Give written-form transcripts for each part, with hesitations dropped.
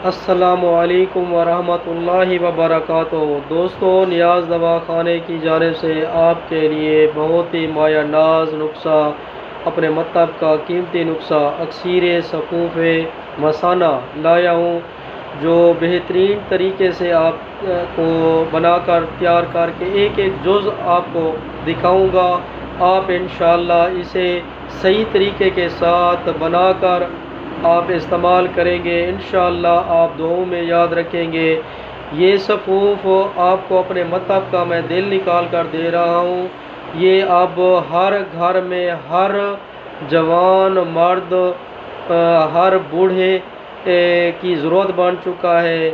السلام علیکم ورحمۃ اللہ وبرکاتہ۔ دوستوں، نیاز دوا خانے کی جانب سے آپ کے لیے بہت ہی مایہ ناز نسخہ، اپنے مطلب کا قیمتی نسخہ اکثیر صفوف مثانہ لایا ہوں، جو بہترین طریقے سے آپ کو بنا کر تیار کر کے ایک ایک جز آپ کو دکھاؤں گا۔ آپ انشاءاللہ اسے صحیح طریقے کے ساتھ بنا کر آپ استعمال کریں گے، انشاءاللہ آپ دعاؤں میں یاد رکھیں گے۔ یہ صفوف آپ کو اپنے مطلب کا میں دل نکال کر دے رہا ہوں۔ یہ اب ہر گھر میں ہر جوان مرد، ہر بوڑھے کی ضرورت بن چکا ہے۔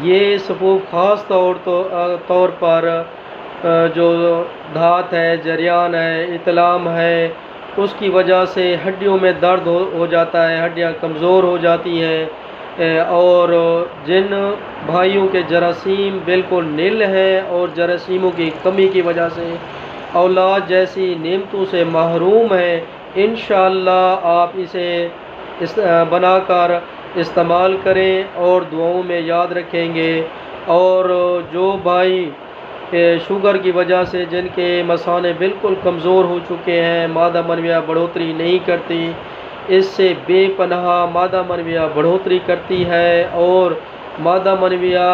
یہ صفوف خاص طور پر جو دھات ہے، جریان ہے، اطلام ہے، اس کی وجہ سے ہڈیوں میں درد ہو جاتا ہے، ہڈیاں کمزور ہو جاتی ہیں، اور جن بھائیوں کے جراثیم بالکل نل ہیں اور جراثیموں کی کمی کی وجہ سے اولاد جیسی نعمتوں سے محروم ہیں، انشاءاللہ آپ اسے بنا کر استعمال کریں اور دعاؤں میں یاد رکھیں گے۔ اور جو بھائی شوگر کی وجہ سے جن کے مثانے بالکل کمزور ہو چکے ہیں، مادہ منویہ بڑھوتری نہیں کرتی، اس سے بے پناہ مادہ منویہ بڑھوتری کرتی ہے اور مادہ منویہ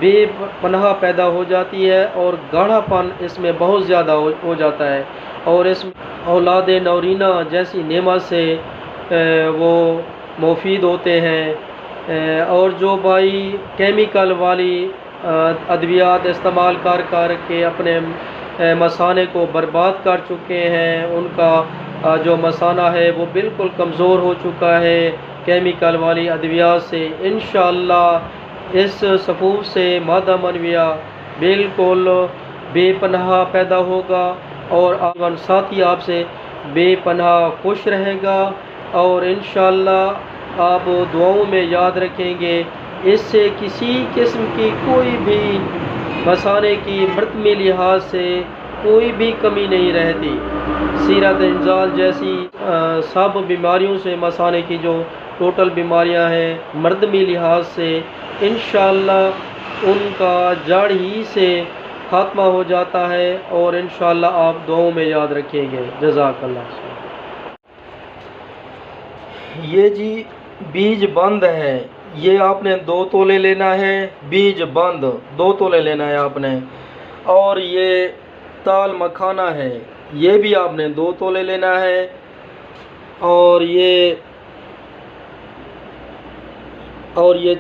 بے پناہ پیدا ہو جاتی ہے اور گاڑھا پن اس میں بہت زیادہ ہو جاتا ہے، اور اس میں اولاد نورینہ جیسی نعمت سے وہ مفید ہوتے ہیں۔ اور جو بھائی کیمیکل والی ادویات استعمال کر کے اپنے مثانے کو برباد کر چکے ہیں، ان کا جو مثانہ ہے وہ بالکل کمزور ہو چکا ہے کیمیکل والی ادویات سے، انشاءاللہ اس صفوف سے مادہ منویہ بالکل بے پناہ پیدا ہوگا اور ساتھی آپ سے بے پناہ خوش رہے گا، اور انشاءاللہ آپ دعاؤں میں یاد رکھیں گے۔ اس سے کسی قسم کی کوئی بھی مثانے کی مرتمی لحاظ سے کوئی بھی کمی نہیں رہتی۔ سیرت انزال جیسی سب بیماریوں سے مثانے کی جو ٹوٹل بیماریاں ہیں مردمی لحاظ سے، انشاءاللہ ان کا جڑ ہی سے خاتمہ ہو جاتا ہے، اور انشاءاللہ آپ دعاؤں میں یاد رکھیں گے۔ جزاک اللہ۔ یہ جی بیج بند ہے، یہ آپ نے 2 تولے لینا ہے، بیج بند 2 تولے لینا ہے آپ نے۔ اور یہ تال مکھانا ہے، یہ بھی آپ نے 2 تولے لینا ہے۔ اور یہ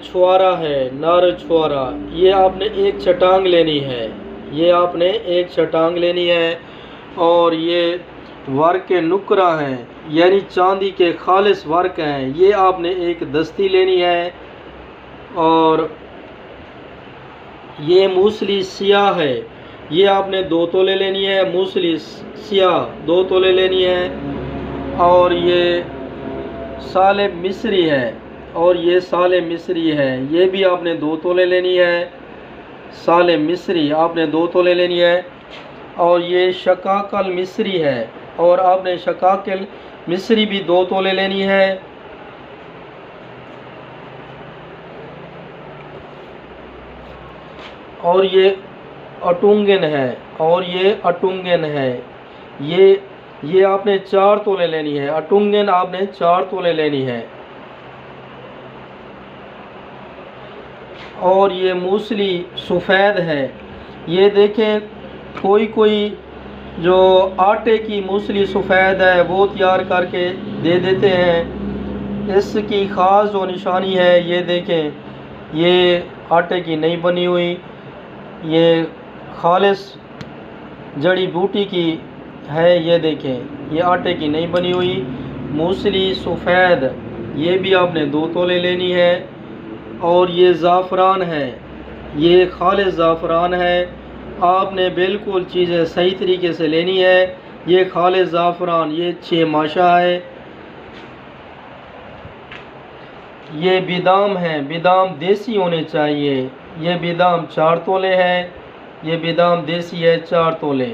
چھوارا ہے، نار چھوارا، یہ آپ نے 1 چٹانگ لینی ہے، یہ آپ نے 1 چٹانگ لینی ہے۔ اور یہ ورق نکرہ ہیں، یعنی چاندی کے خالص ورق ہیں، یہ آپ نے 1 دستی لینی ہے۔ اور یہ موسلی سیاہ ہے، یہ آپ نے 2 تولے لینی ہے، موسلی سیاہ 2 تولے لینی ہے۔ اور یہ سال مصری ہے، اور یہ سال مصری ہے، یہ بھی آپ نے 2 تولے لینی ہے، سال مصری آپ نے 2 تولے لینی ہے۔ اور یہ شقاقل مصری ہے، اور آپ نے شقاقل مصری بھی 2 تولے لینی ہے۔ اور یہ اٹونگن ہے، اور یہ اٹونگن ہے، یہ آپ نے 4 تولے لینی ہے، اٹونگن آپ نے 4 تولے لینی ہے۔ اور یہ موسلی سفید ہے، یہ دیکھیں کوئی جو آٹے کی موسلی سفید ہے وہ تیار کر کے دے دیتے ہیں، اس کی خاص جو نشانی ہے یہ دیکھیں، یہ آٹے کی نہیں بنی ہوئی، یہ خالص جڑی بوٹی کی ہے، یہ دیکھیں یہ آٹے کی نہیں بنی ہوئی موسلی سفید، یہ بھی آپ نے 2 تولے لینی ہے۔ اور یہ زعفران ہے، یہ خالص زعفران ہے، آپ نے بالکل چیزیں صحیح طریقے سے لینی ہے۔ یہ خالص زعفران، یہ 6 ماشا ہے۔ یہ بادام ہے، بادام دیسی ہونے چاہیے، یہ بادام 4 تولے ہے، یہ بادام دیسی ہے 4 تولے۔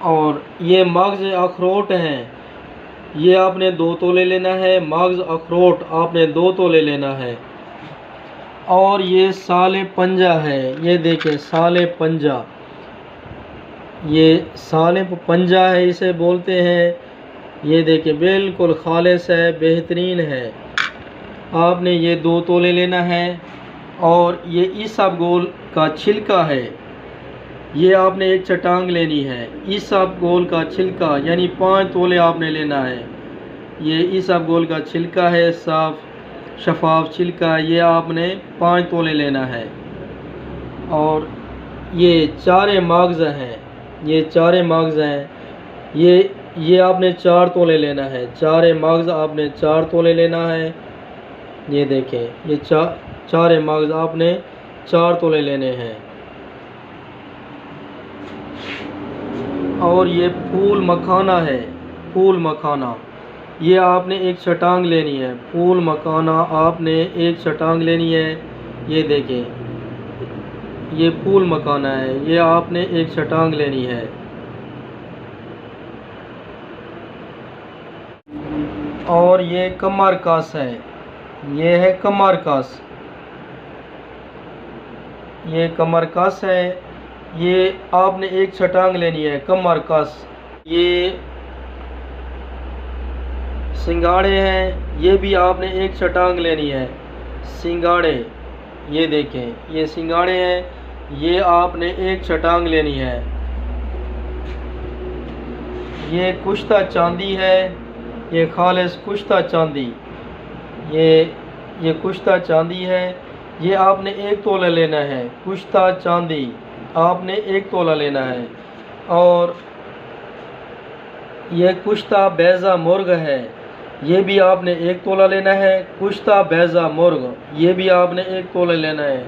اور یہ مغز اخروٹ ہیں، یہ آپ نے 2 تولے لینا ہے، مغز اخروٹ آپ نے 2 تولے لینا ہے۔ اور یہ سال پنجہ ہے، یہ دیکھیں سال پنجہ، یہ سال پنجہ ہے اسے بولتے ہیں، یہ دیکھیں بالکل خالص ہے، بہترین ہے۔ آپ نے یہ 2 تولے لینا ہے۔ اور یہ اسب گول کا چھلکا ہے، یہ آپ نے 1 چٹانگ لینی ہے۔ اسب گول کا چھلکا یعنی 5 تولے آپ نے لینا ہے۔ یہ اسب گول کا چھلکا ہے، صاف شفاف چھلکا، یہ آپ نے 5 تولے لینا ہے۔ اور یہ 4 مغز ہیں، یہ 4 مغز ہیں، یہ آپ نے 4 تولے لینا ہے۔ 4 مغز آپ نے 4 تولے لینا ہے۔ یہ دیکھیں یہ 4 مغز آپ نے 4 تولے لینے ہیں۔ اور یہ پھول مکھانا ہے، پھول مکھانا، یہ آپ نے 1 چٹانگ لینی ہے۔ پھول مکھانا آپ نے 1 چٹانگ لینی ہے۔ یہ دیکھیں یہ پھول مکھانا ہے، یہ آپ نے 1 چٹانگ لینی ہے۔ اور یہ کمر کس ہے، یہ ہے کمر کس، یہ کمر کس ہے، یہ آپ نے 1 چٹانگ لینی ہے کمر کس۔ یہ سنگاڑے ہیں، یہ بھی آپ نے 1 چٹانگ لینی ہے، سنگاڑے، یہ دیکھیں یہ سنگاڑے ہیں، یہ آپ نے 1 چٹانگ لینی ہے۔ یہ کشتہ چاندی ہے، یہ خالص کشتہ چاندی، یہ کشتہ چاندی ہے، یہ آپ نے 1 تولہ لینا ہے۔ کشتہ چاندی آپ نے 1 تولہ لینا ہے۔ اور یہ کشتہ بیضہ مرغ ہے، یہ بھی آپ نے 1 تولہ لینا ہے۔ کشتہ بیضہ مرغ یہ بھی آپ نے 1 تولہ لینا ہے۔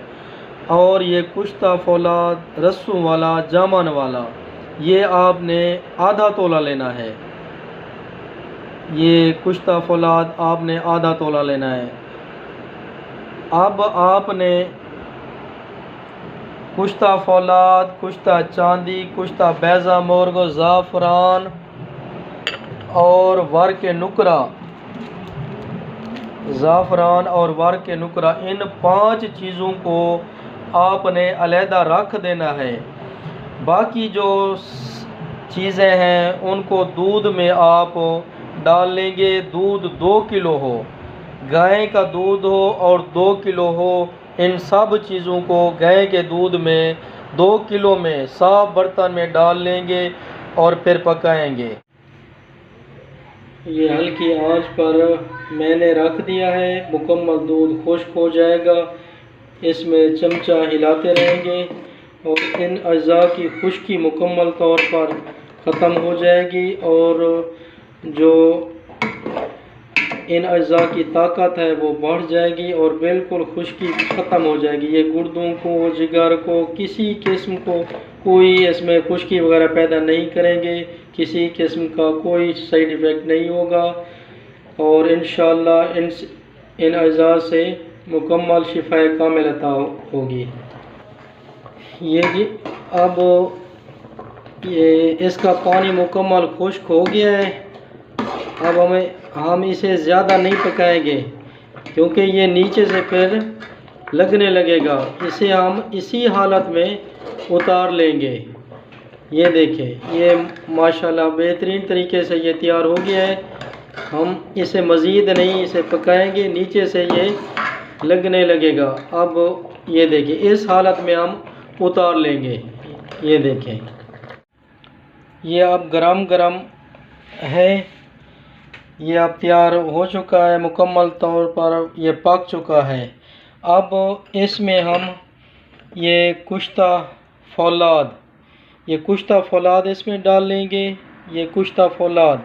اور یہ کشتہ فولاد رسوں والا جامن والا، یہ آپ نے آدھا تولہ لینا ہے۔ یہ کشتہ فولاد آپ نے آدھا تولہ لینا ہے۔ اب آپ نے کشتہ فولاد، کشتہ چاندی، کشتہ بیضہ مرغ، زعفران اور ورق نقرہ، زعفران اور ورق نقرہ، ان 5 چیزوں کو آپ نے علیحدہ رکھ دینا ہے۔ باقی جو چیزیں ہیں ان کو دودھ میں آپ ڈال لیں گے۔ دودھ 2 کلو ہو، گائے کا دودھ ہو اور 2 کلو ہو، ان سب چیزوں کو گائے کے دودھ میں 2 کلو میں صاف برتن میں ڈال لیں گے اور پھر پکائیں گے۔ یہ ہلکی آنچ پر میں نے رکھ دیا ہے، مکمل دودھ خشک ہو جائے گا، اس میں چمچہ ہلاتے رہیں گے اور ان اجزاء کی خشکی مکمل طور پر ختم ہو جائے گی، اور جو ان اجزاء کی طاقت ہے وہ بڑھ جائے گی اور بالکل خشکی ختم ہو جائے گی۔ یہ گردوں کو، جگر کو، کسی قسم کو کوئی اس میں خشکی وغیرہ پیدا نہیں کریں گے، کسی قسم کا کوئی سائیڈ ایفیکٹ نہیں ہوگا، اور انشاءاللہ ان اجزاء سے مکمل شفا کامل عطا ہوگی۔ یہ جی اب اس کا پانی مکمل خشک ہو گیا ہے۔ اب ہم اسے زیادہ نہیں پکائیں گے کیونکہ یہ نیچے سے پھر لگنے لگے گا، اسے ہم اسی حالت میں اتار لیں گے۔ یہ دیکھیں یہ ماشاءاللہ بہترین طریقے سے یہ تیار ہو گیا ہے۔ ہم اسے مزید نہیں اسے پکائیں گے، نیچے سے یہ لگنے لگے گا۔ اب یہ دیکھیں اس حالت میں ہم اتار لیں گے۔ یہ دیکھیں یہ اب گرم گرم ہے، یہ اب تیار ہو چکا ہے، مکمل طور پر یہ پک چکا ہے۔ اب اس میں ہم یہ کشتہ فولاد اس میں ڈال لیں گے۔ یہ کشتہ فولاد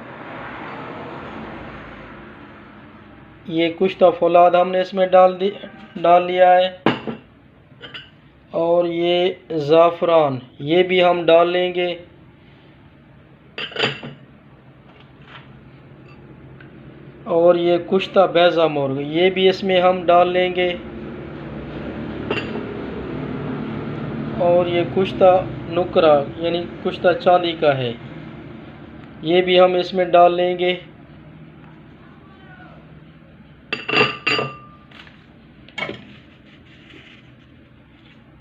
ہم نے اس میں ڈال لیا ہے، اور یہ زعفران یہ بھی ہم ڈال لیں گے، اور یہ کشتہ بیضہ مرغ یہ بھی اس میں ہم ڈال لیں گے، اور یہ کشتہ نقرہ یعنی کشتہ چاندی کا ہے یہ بھی ہم اس میں ڈال لیں گے۔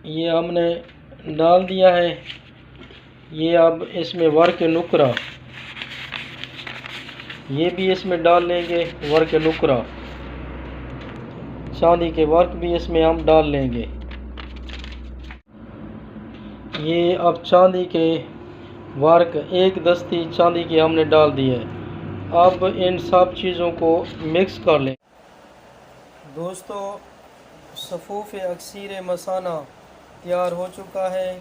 یہ ہم نے ڈال دیا ہے۔ یہ اب اس میں ورق نقرہ، یہ بھی اس میں ڈال لیں گے۔ ورق نقرہ، چاندی کے ورق بھی اس میں ہم ڈال لیں گے۔ یہ اب چاندی کے ورق، ایک دستی چاندی کی ہم نے ڈال دی ہے۔ اب ان سب چیزوں کو مکس کر لیں۔ دوستو، صفوف اکثیر مثانہ تیار ہو چکا ہے۔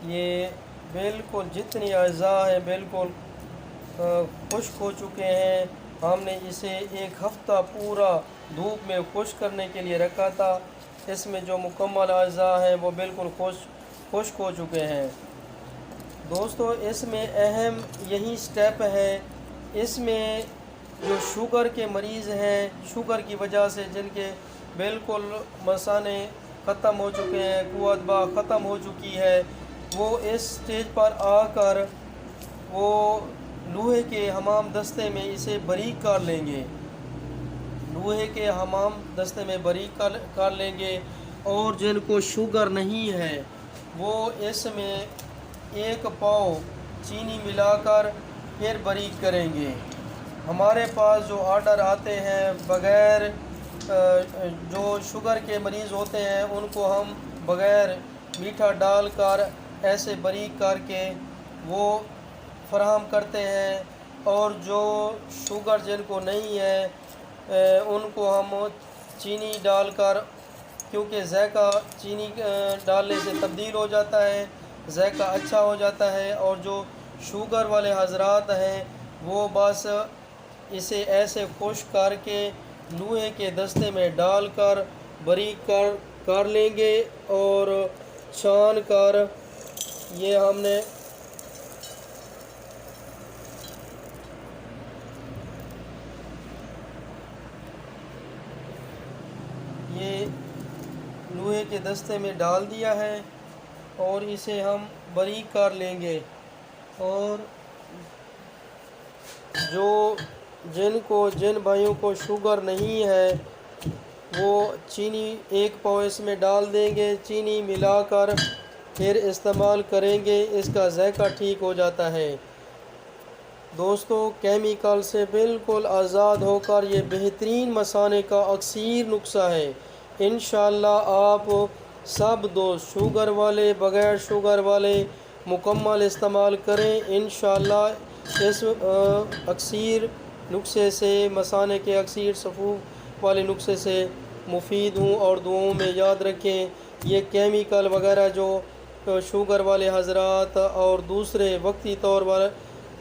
یہ بالکل جتنی اعضاء ہیں بالکل خشک ہو چکے ہیں۔ ہم نے اسے ایک ہفتہ پورا دھوپ میں خشک کرنے کے لیے رکھا تھا۔ اس میں جو مکمل اعضاء ہیں وہ بالکل خشک ہو چکے ہیں۔ دوستو، اس میں اہم یہی سٹیپ ہے۔ اس میں جو شوگر کے مریض ہیں، شوگر کی وجہ سے جن کے بالکل مثانے ختم ہو چکے ہیں، قوت با ختم ہو چکی ہے، وہ اس سٹیج پر آ کر وہ لوہے کے حمام دستے میں اسے باریک کر لیں گے۔ لوہے کے حمام دستے میں باریک کر لیں گے۔ اور جن کو شوگر نہیں ہے وہ اس میں 1 پاؤ چینی ملا کر پھر باریک کریں گے۔ ہمارے پاس جو آرڈر آتے ہیں بغیر جو شوگر کے مریض ہوتے ہیں ان کو ہم بغیر میٹھا ڈال کر ایسے باریک کر کے وہ فراہم کرتے ہیں، اور جو شوگر جن کو نہیں ہے ان کو ہم چینی ڈال کر، کیونکہ ذائقہ چینی ڈالنے سے تبدیل ہو جاتا ہے، ذائقہ اچھا ہو جاتا ہے۔ اور جو شوگر والے حضرات ہیں وہ بس اسے ایسے خشک کر کے لوہے کے دستے میں ڈال کر باریک کر لیں گے، اور چھان کر یہ ہم نے یہ لوہے کے دستے میں ڈال دیا ہے، اور اسے ہم باریک کر لیں گے۔ اور جن بھائیوں کو شوگر نہیں ہے وہ چینی 1 پاؤ اس میں ڈال دیں گے، چینی ملا کر پھر استعمال کریں گے، اس کا ذائقہ ٹھیک ہو جاتا ہے۔ دوستو، کیمیکل سے بالکل آزاد ہو کر یہ بہترین مثانے کا اکثیر نسخہ ہے۔ انشاءاللہ آپ سب دوست، شوگر والے بغیر شوگر والے، مکمل استعمال کریں۔ انشاءاللہ اس اکثیر نسخے سے، مثانے کے اکثیر صفوف والے نسخے سے مفید ہوں، اور دعاؤں میں یاد رکھیں۔ یہ کیمیکل وغیرہ جو شوگر والے حضرات اور دوسرے وقتی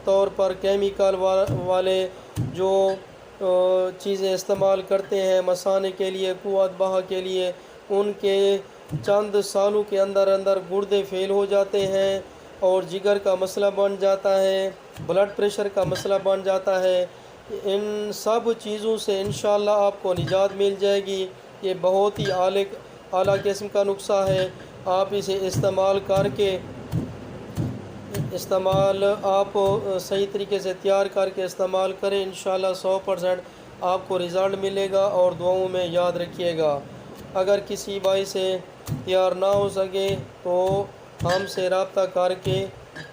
طور پر کیمیکل والے جو چیزیں استعمال کرتے ہیں مثانے کے لیے، قوت بہا کے لیے، ان کے چند سالوں کے اندر گردے فیل ہو جاتے ہیں، اور جگر کا مسئلہ بن جاتا ہے، بلڈ پریشر کا مسئلہ بن جاتا ہے۔ ان سب چیزوں سے انشاءاللہ آپ کو نجات مل جائے گی۔ یہ بہت ہی اعلیٰ قسم کا نسخہ ہے۔ آپ اسے استعمال کر کے آپ صحیح طریقے سے تیار کر کے استعمال کریں، انشاءاللہ 100% آپ کو رزلٹ ملے گا، اور دعاؤں میں یاد رکھیے گا۔ اگر کسی بھائی سے تیار نہ ہو سکے تو ہم سے رابطہ کر کے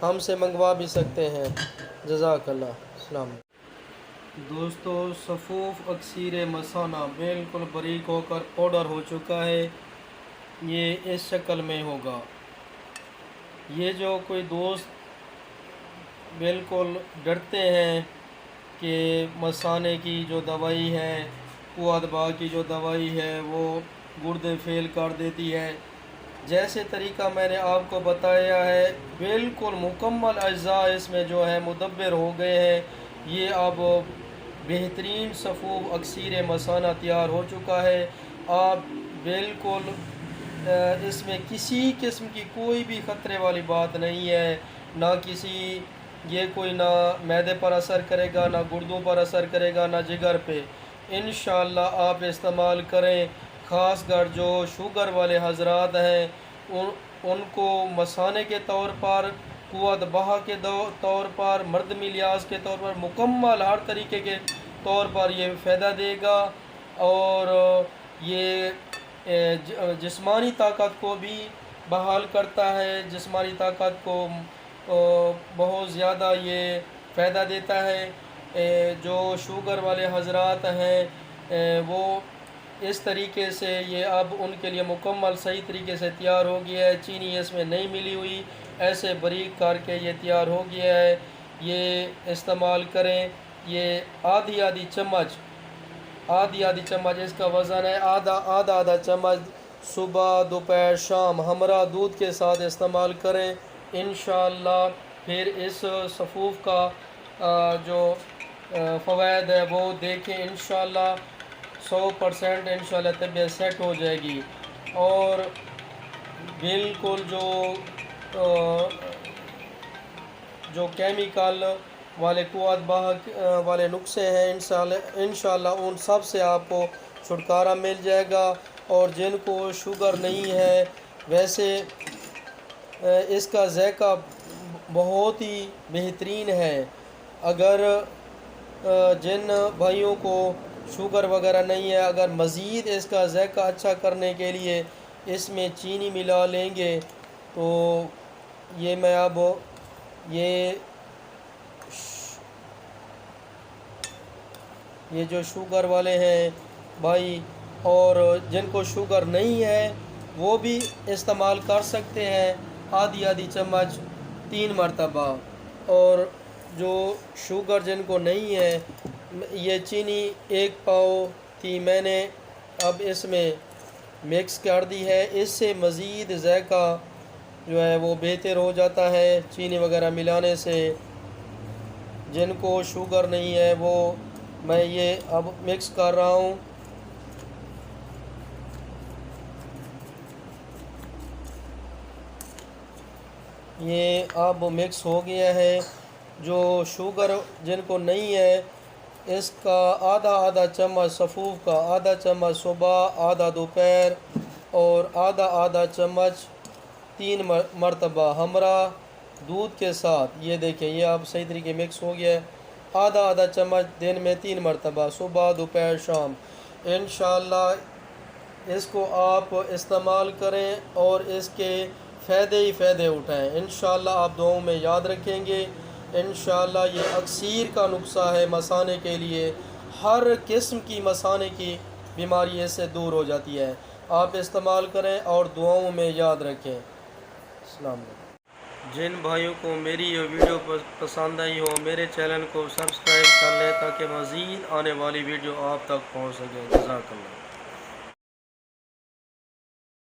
ہم سے منگوا بھی سکتے ہیں۔ جزاک اللہ۔ السلام علیکم۔ دوستو، صفوف اکثیر مثانہ بالکل باریک ہو کر پاؤڈر ہو چکا ہے۔ یہ اس شکل میں ہوگا۔ یہ جو کوئی دوست بالکل ڈرتے ہیں کہ مثانے کی جو دوائی ہے، قوت بہا کی جو دوائی ہے وہ گردے فیل کر دیتی ہے، جیسے طریقہ میں نے آپ کو بتایا ہے بالکل مکمل اجزاء اس میں جو ہے مدبر ہو گئے ہیں۔ یہ اب بہترین صفوف اکثیر مثانہ تیار ہو چکا ہے۔ آپ بالکل اس میں کسی قسم کی کوئی بھی خطرے والی بات نہیں ہے، یہ کوئی نہ معدے پر اثر کرے گا، نہ گردوں پر اثر کرے گا، نہ جگر پہ۔ انشاءاللہ آپ استعمال کریں۔ خاص کر جو شوگر والے حضرات ہیں ان کو مثانے کے طور پر قوت بہا کے طور پر، مردمی لحاظ کے طور پر، مکمل ہر طریقے کے طور پر یہ فائدہ دے گا، اور یہ جسمانی طاقت کو بھی بحال کرتا ہے، جسمانی طاقت کو بہت زیادہ یہ فائدہ دیتا ہے۔ جو شوگر والے حضرات ہیں وہ اس طریقے سے یہ اب ان کے لیے مکمل صحیح طریقے سے تیار ہو گیا ہے، چینی اس میں نہیں ملی ہوئی، ایسے باریک کر کے یہ تیار ہو گیا ہے۔ یہ استعمال کریں، یہ آدھی چمچ اس کا وزن ہے، آدھا چمچ صبح دوپہر شام ہمراہ دودھ کے ساتھ استعمال کریں انشاءاللہ۔ پھر اس صفوف کا جو فوائد ہے وہ دیکھیں انشاءاللہ، 100% انشاءاللہ طبیعت سیٹ ہو جائے گی، اور بالکل جو کیمیکل والے قوت بہا والے نسخے ہیں انشاءاللہ ان سب سے آپ کو چھٹکارا مل جائے گا۔ اور جن کو شوگر نہیں ہے، ویسے اس کا ذائقہ بہت ہی بہترین ہے۔ اگر جن بھائیوں کو شوگر وغیرہ نہیں ہے، اگر مزید اس کا ذائقہ اچھا کرنے کے لیے اس میں چینی ملا لیں گے تو یہ میں اب یہ جو شوگر والے ہیں بھائی اور جن کو شوگر نہیں ہے وہ بھی استعمال کر سکتے ہیں، آدھی چمچ 3 مرتبہ۔ اور جو شوگر جن کو نہیں ہے، یہ چینی 1 پاؤ تھی میں نے اب اس میں مکس کر دی ہے، اس سے مزید ذائقہ جو ہے وہ بہتر ہو جاتا ہے چینی وغیرہ ملانے سے۔ جن کو شوگر نہیں ہے وہ میں یہ اب مکس کر رہا ہوں۔ یہ اب مکس ہو گیا ہے۔ جو شوگر جن کو نہیں ہے اس کا آدھا چمچ صفوف کا، آدھا چمچ صبح، آدھا دوپہر، اور آدھا چمچ 3 مرتبہ ہمراہ دودھ کے ساتھ۔ یہ دیکھیں یہ اب صحیح طریقے مکس ہو گیا ہے، آدھا چمچ دن میں 3 مرتبہ، صبح دوپہر شام۔ انشاءاللہ اس کو آپ استعمال کریں اور اس کے فائدے ہی فائدے اٹھائیں انشاءاللہ۔ آپ دعاؤں میں یاد رکھیں گے انشاءاللہ۔ یہ اکسیر کا نسخہ ہے مثانے کے لیے، ہر قسم کی مثانے کی بیماری اس سے دور ہو جاتی ہے۔ آپ استعمال کریں اور دعاؤں میں یاد رکھیں۔ السلام علیکم۔ جن بھائیوں کو میری یہ ویڈیو پسند آئی ہو میرے چینل کو سبسکرائب کر لیں تاکہ مزید آنے والی ویڈیو آپ تک پہنچ سکے۔ جزاک اللہ۔